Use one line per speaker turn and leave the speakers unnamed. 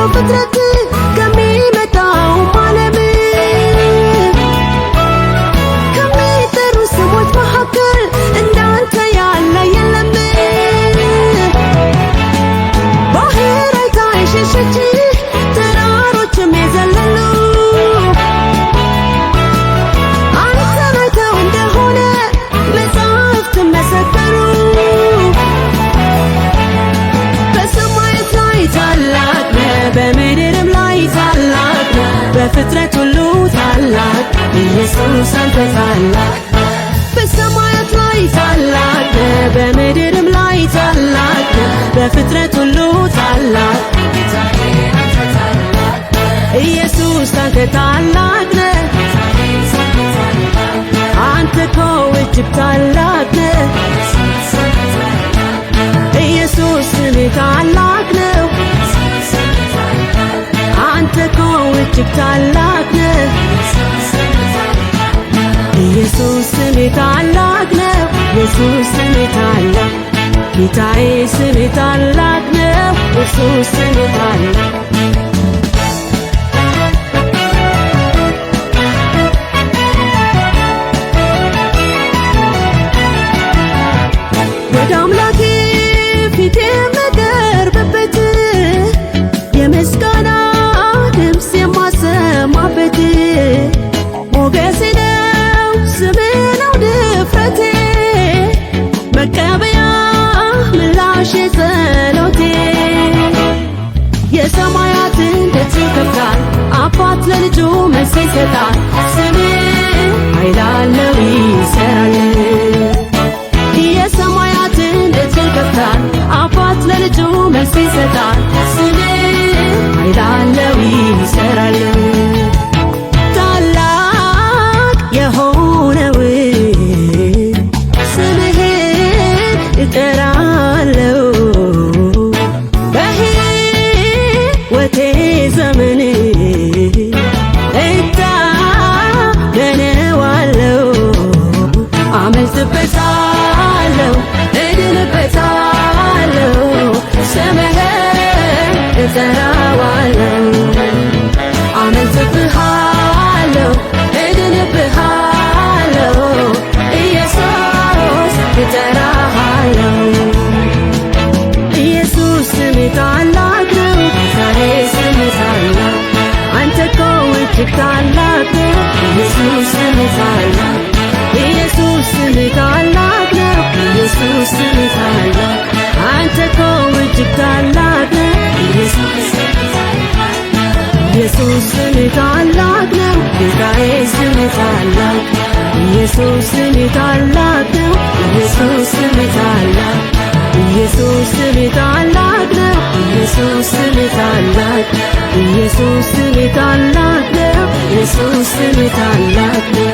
ከሌላው ፍጥረት ከሚመጣው ዓለም ከሚጠሩ ስሞች መካከል እንዳንተ ያለ የለም። ባህር አይታ የሸሸች ተራሮችም የዘለሉ አንተን አይተው እንደሆነ መጻሕፍት መሰከሩ። በሰማያት ላይ ታላቅ ነህ፣ በምድርም ላይ ታላቅ ነህ፣ በፍጥረት ሁሉ ታላቅ ኢየሱስ አንተ ታላቅ። በሰማያት ላይ ታላቅ ነህ፣ በምድርም ላይ ታላቅ ነህ፣ በፍጥረት ሁሉ ታላቅ ኢየሱስ አንተ ታላቅ ነህ። አንተ እኮ እጅግ ታላቅ ነህ ኢየሱስ ስምህ ታላቅ ነው። አንተ እኮ እጅግ ታላቅ ነህ ኢየሱስ ስምህ ታላቅ ነው። ኢየሱስ ስምህ ታላቅ ጌታዬ ስምህ ታላቅ ነው። ኢየሱስ ስምህ ታላቅ ወደ አምላኬ ፊት የምቀርብበት የምስጋና ድምፅ የማሰማበት ሞገሴ ነው ስምህ ነው ድፍረቴ መቀበያ ምላሽ ጸሎቴ የሰማያትን ደጅ ይከፍታል አባት ለልጁ መልስ ይሰጣል። ስምህ ኃይል አለው ይሠራል። የሰማያትን ደጅ ይከፍታል አባት ለልጁ መልስ ይሰጣል። ስምህ ኃይል አለው ይሠራል። ታላቅ የሆነውን ስምህን እጠራለሁ በሕይወቴ ዘመን እታመነዋለሁ አመልጥበታለሁ እድንበታለሁ ስምህን እጠራዋለሁ አመልጥብሃለሁ እድንብሃለሁ ኢየሱስ እጠራሃለሁ። ኢየሱስ ስምህ ታላቅ ነው ጌታዬ ስምህ ታላቅ አንተ እኮ እጅግ ታላቅ ነህ ኢየሱስ ስምህ ታላቅ ኢየሱስ ስምህ ታላቅ ነው። ኢየሱስ ስምህ ታላቅ አንተ እኮ እጅግ ታላቅ ነህ ኢየሱስ ስምህ ታላቅ ነው ጌታዬ ስምህ ታላቅ ኢየሱስ ስምህ ታላቅ ነው። ኢየሱስ ስምህ ታላቅ ኢየሱስ ስምህ ታላቅ ነው። ኢየሱስ ስምህ ታላቅ ኢየሱስ ስምህ ታላቅ ነው። ኢየሱስ ስምህ ታላቅ ነው።